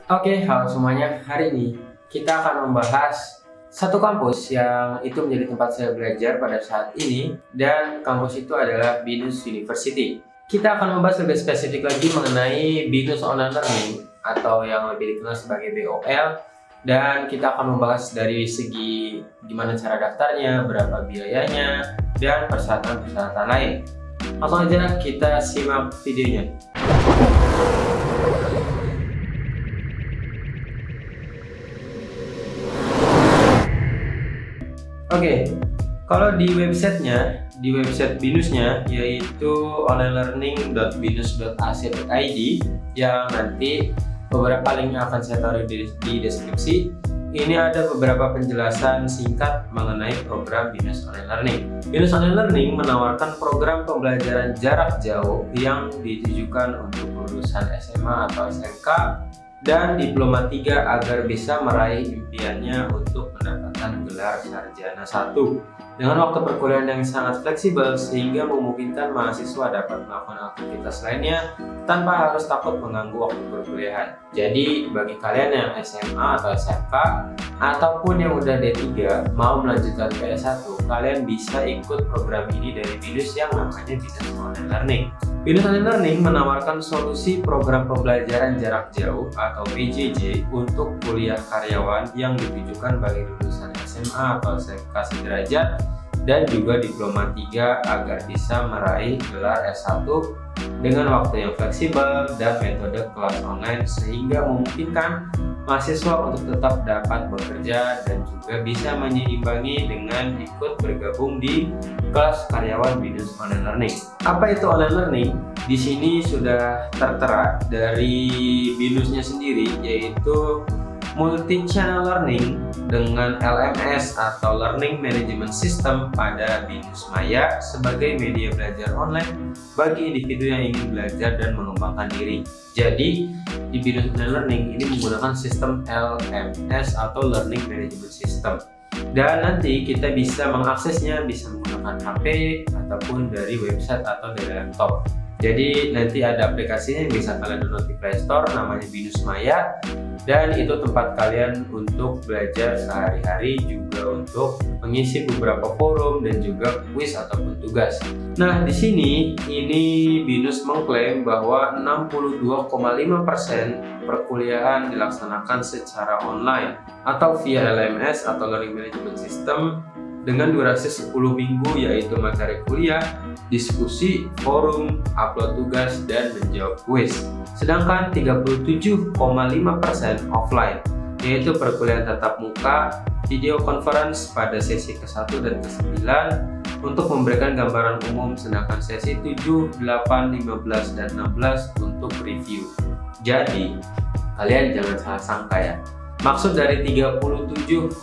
Oke, halo semuanya. Hari ini kita akan membahas satu kampus yang itu menjadi tempat saya belajar pada saat ini, dan kampus itu adalah BINUS University. Kita akan membahas lebih spesifik lagi mengenai BINUS Online Learning atau yang lebih dikenal sebagai BOL, dan kita akan membahas dari segi gimana cara daftarnya, berapa biayanya, dan persyaratan-persyaratan lain. Langsung aja kita simak videonya. Oke, kalau di websitenya, di website BINUSnya yaitu onlinelearning.binus.ac.id, yang nanti beberapa linknya akan saya taruh di deskripsi. Ini ada beberapa penjelasan singkat mengenai program BINUS Online Learning. BINUS Online Learning menawarkan program pembelajaran jarak jauh yang ditujukan untuk lulusan SMA atau SMK dan Diploma 3 agar bisa meraih impiannya untuk mendapatkan gelar sarjana 1 dengan waktu perkuliahan yang sangat fleksibel sehingga memungkinkan mahasiswa dapat melakukan aktivitas lainnya tanpa harus takut mengganggu waktu perkuliahan. Jadi bagi kalian yang SMA atau SMK ataupun yang udah D3 mau melanjutkan ke S1, kalian bisa ikut program ini dari BINUS yang namanya BINUS Online Learning. BINUS Online Learning menawarkan solusi program pembelajaran jarak jauh atau PJJ untuk kuliah karyawan yang ditujukan bagi lulusan SMA atau SMK sederajat dan juga Diploma 3 agar bisa meraih gelar S1 dengan waktu yang fleksibel dan metode kelas online sehingga memungkinkan mahasiswa untuk tetap dapat bekerja dan juga bisa menyeimbangi dengan ikut bergabung di kelas karyawan BINUS Online Learning. Apa itu online learning? Di sini sudah tertera dari BINUSnya sendiri, yaitu multi-channel learning dengan LMS atau Learning Management System pada BINUS Maya sebagai media belajar online bagi individu yang ingin belajar dan mengembangkan diri. Jadi di BINUS Online Learning ini menggunakan sistem LMS atau Learning Management System, dan nanti kita bisa mengaksesnya bisa menggunakan HP ataupun dari website atau dari laptop. Jadi nanti ada aplikasinya yang bisa kalian download di Play Store, namanya BINUS Maya, dan itu tempat kalian untuk belajar sehari-hari, juga untuk mengisi beberapa forum dan juga kuis ataupun tugas. Nah, di sini ini BINUS mengklaim bahwa 62,5% perkuliahan dilaksanakan secara online atau via LMS atau Learning Management System dengan durasi 10 minggu, yaitu materi kuliah, diskusi, forum, upload tugas, dan menjawab kuis. Sedangkan 37,5% offline, yaitu perkuliahan tatap muka, video conference pada sesi ke-1 dan ke-9 untuk memberikan gambaran umum, sedangkan sesi 7, 8, 15, dan 16 untuk review. Jadi, kalian jangan salah sangka ya. Maksud dari 37,5%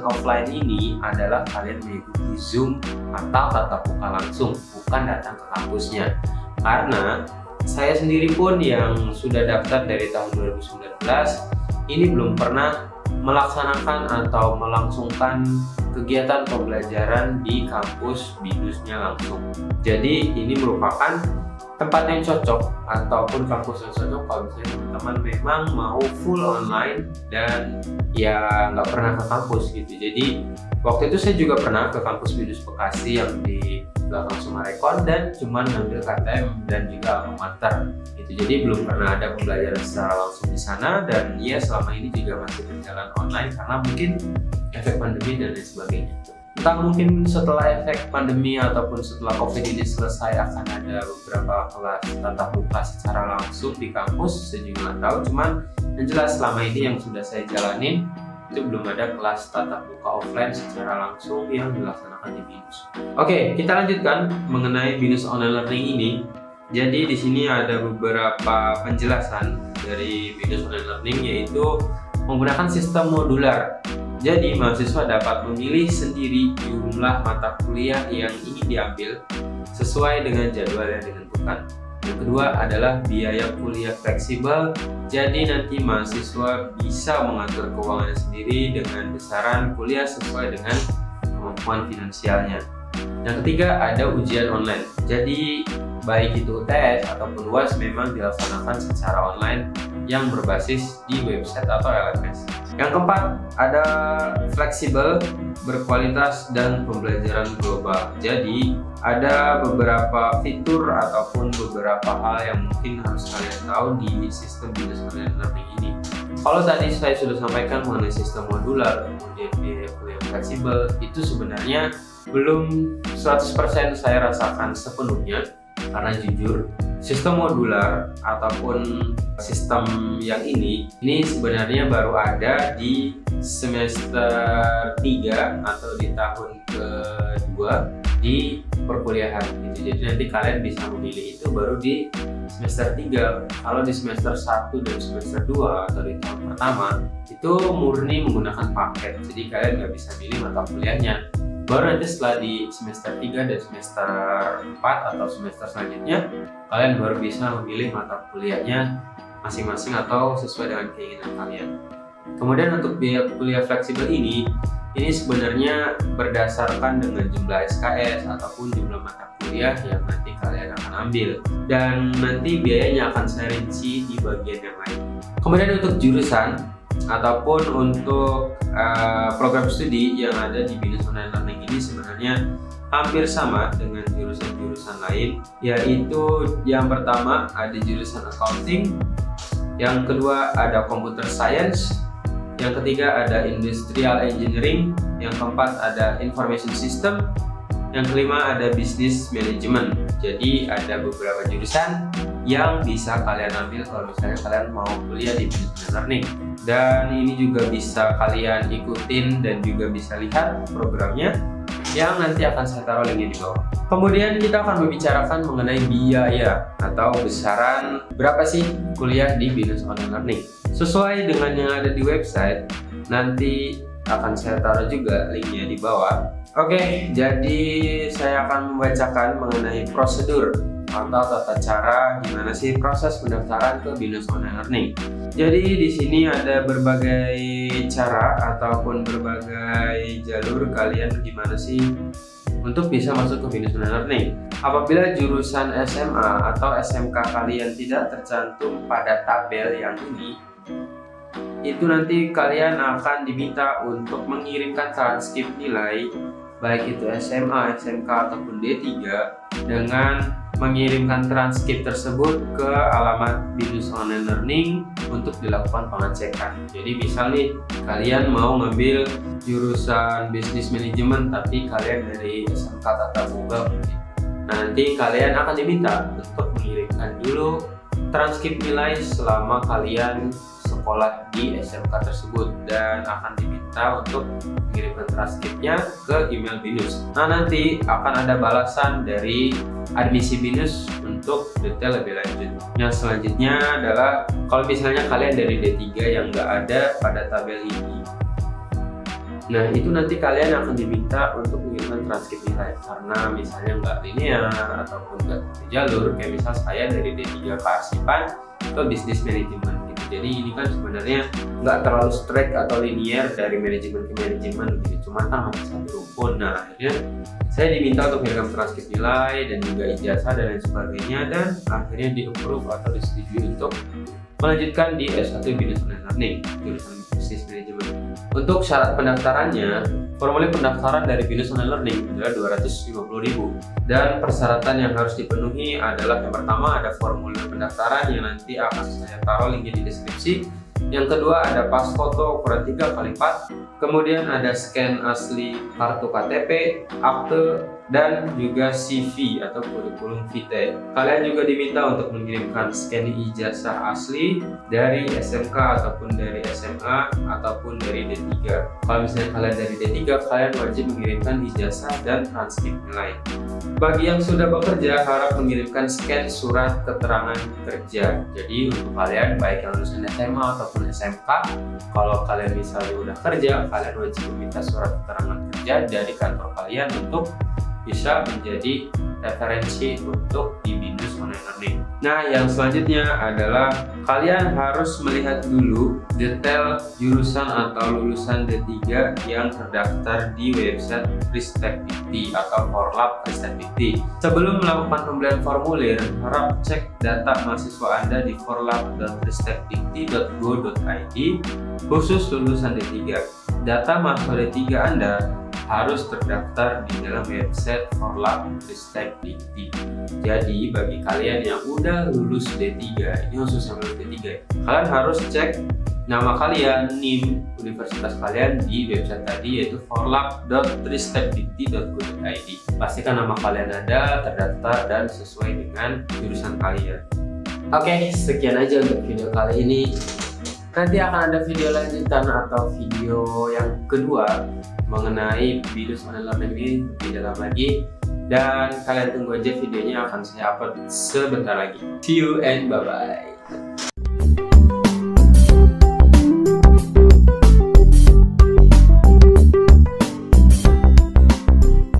offline ini adalah kalian mengikuti Zoom atau tatap muka langsung, bukan datang ke kampusnya. Karena saya sendiri pun yang sudah daftar dari tahun 2019 ini belum pernah melaksanakan atau melangsungkan kegiatan pembelajaran di kampus BINUSnya langsung. Jadi ini merupakan tempat yang cocok ataupun kampus yang cocok kalau misalnya teman-teman memang mau full online dan ya nggak pernah ke kampus gitu. Jadi waktu itu saya juga pernah ke kampus BINUS Bekasi yang di belakang Sumarekon dan cuman ngambil KTM dan juga alma mater gitu. Jadi belum pernah ada pembelajaran secara langsung di sana, dan ya selama ini juga masih berjalan online karena mungkin efek pandemi dan lain sebagainya. Entah mungkin setelah efek pandemi ataupun setelah COVID ini selesai akan ada beberapa kelas tatap muka secara langsung di kampus, saya juga nggak tahu. Cuman yang jelas selama ini yang sudah saya jalanin itu belum ada kelas tatap muka offline secara langsung yang dilaksanakan di BINUS. Oke, kita lanjutkan mengenai BINUS Online Learning ini. Jadi di sini ada beberapa penjelasan dari BINUS Online Learning, yaitu menggunakan sistem modular. Jadi mahasiswa dapat memilih sendiri jumlah mata kuliah yang ingin diambil sesuai dengan jadwal yang ditentukan. Yang kedua adalah biaya kuliah fleksibel. Jadi nanti mahasiswa bisa mengatur keuangannya sendiri dengan besaran kuliah sesuai dengan kemampuan finansialnya. Yang ketiga ada ujian online. Jadi baik itu UTS ataupun UAS memang dilaksanakan secara online yang berbasis di website atau LMS. Yang keempat, ada fleksibel, berkualitas, dan pembelajaran global. Jadi ada beberapa fitur ataupun beberapa hal yang mungkin harus kalian tahu di sistem business online learning ini. Kalau tadi saya sudah sampaikan mengenai sistem modular, kemudian biaya kuliah fleksibel, itu sebenarnya belum 100% saya rasakan sepenuhnya, karena jujur sistem modular ataupun sistem yang ini sebenarnya baru ada di semester 3 atau di tahun kedua di perkuliahan gitu. Jadi nanti kalian bisa memilih itu baru di semester 3. Kalau di semester 1 dan semester 2 atau di tahun pertama itu murni menggunakan paket, jadi kalian nggak bisa pilih mata kuliahnya. Baru nanti setelah di semester 3 dan semester 4 atau semester selanjutnya kalian baru bisa memilih mata kuliahnya masing-masing atau sesuai dengan keinginan kalian. Kemudian untuk biaya kuliah fleksibel ini sebenarnya berdasarkan dengan jumlah SKS ataupun jumlah mata kuliah yang nanti kalian akan ambil, dan nanti biayanya akan saya rinci di bagian yang lain. Kemudian untuk jurusan ataupun untuk program studi yang ada di Binus Online Learning ini sebenarnya hampir sama dengan jurusan-jurusan lain, yaitu yang pertama ada jurusan accounting, yang kedua ada computer science, yang ketiga ada industrial engineering, yang keempat ada information system, yang kelima ada business management. Jadi ada beberapa jurusan yang bisa kalian ambil kalau misalnya kalian mau kuliah di business learning, dan ini juga bisa kalian ikutin dan juga bisa lihat programnya yang nanti akan saya taruh linknya di bawah. Kemudian kita akan membicarakan mengenai biaya atau besaran berapa sih kuliah di Binus Online Learning. Sesuai dengan yang ada di website, nanti akan saya taruh juga linknya di bawah. Oke, jadi saya akan membacakan mengenai prosedur atau tata cara gimana sih proses pendaftaran ke Binus Online Learning. Jadi di sini ada berbagai cara ataupun berbagai jalur kalian gimana sih untuk bisa masuk ke Binus Online Learning. Apabila jurusan SMA atau SMK kalian tidak tercantum pada tabel yang ini, itu nanti kalian akan diminta untuk mengirimkan transkrip nilai baik itu SMA, SMK ataupun D3 dengan mengirimkan transkrip tersebut ke alamat Binus Online Learning untuk dilakukan pengecekan. Jadi misal nih kalian mau ngambil jurusan Business Management tapi kalian dari SMK Tata Boga mungkin. Nah, nanti kalian akan diminta untuk mengirimkan dulu transkrip nilai selama kalian sekolah di SMK tersebut, dan akan diminta untuk mengirimkan transkripnya ke email Binus. Nah, nanti akan ada balasan dari admisi Binus untuk detail lebih lanjut. Yang selanjutnya adalah kalau misalnya kalian dari D3 yang nggak ada pada tabel ini, nah itu nanti kalian akan diminta untuk mengirimkan transkrip nilai karena misalnya nggak linear ataupun nggak jalur, kayak misal saya dari D3 kearsipan ke Business Management gitu. Jadi ini kan sebenarnya nggak terlalu straight atau linear dari manajemen ke manajemen gitu, cuma kan masih satu rumpun. Nah, akhirnya saya diminta untuk mengirimkan transkrip nilai dan juga ijazah dan lain sebagainya, dan akhirnya di-approve atau disetujui untuk melanjutkan di S1 Binus Online Learning jurusan Business Management. Untuk syarat pendaftarannya, formulir pendaftaran dari Binus Online Learning adalah 250.000, dan persyaratan yang harus dipenuhi adalah yang pertama ada formulir pendaftaran yang nanti akan saya taruh linknya di deskripsi. Yang kedua ada pas foto ukuran 3x4, kemudian ada scan asli kartu KTP, akte, dan juga CV atau kurikulum vitae. Kalian juga diminta untuk mengirimkan scan ijazah asli dari SMK ataupun dari SMA ataupun dari D3. Kalau misalnya kalian dari D3, kalian wajib mengirimkan ijazah dan transkrip nilai. Bagi yang sudah bekerja, harap mengirimkan scan surat keterangan kerja. Jadi untuk kalian baik yang lulusan SMA ataupun SMK, kalau kalian misalnya udah kerja, kalian wajib meminta surat keterangan kerja dari kantor kalian untuk bisa menjadi referensi untuk di BINUS Online Learning. Nah, yang selanjutnya adalah kalian harus melihat dulu detail jurusan atau lulusan D3 yang terdaftar di website Ristek Dikti atau Forlap Ristek Dikti. Sebelum melakukan pembelian formulir, harap cek data mahasiswa Anda di forlap.ristekdikti.go.id khusus lulusan D3. Data mahasiswa D3 Anda harus terdaftar di dalam website Forlap Ristek Dikti. Jadi bagi kalian yang udah lulus D3, ini khusus yang lulus D3 ya, kalian harus cek nama kalian, NIM universitas kalian di website tadi yaitu forlap.ristekdikti.go.id. Pastikan nama kalian ada, terdaftar, dan sesuai dengan jurusan kalian. Oke, sekian aja untuk video kali ini. Nanti akan ada video lanjutan atau video yang kedua mengenai BINUS Online Learning ini lebih dalam lagi, dan kalian tunggu aja videonya, akan saya upload sebentar lagi. See you and bye bye.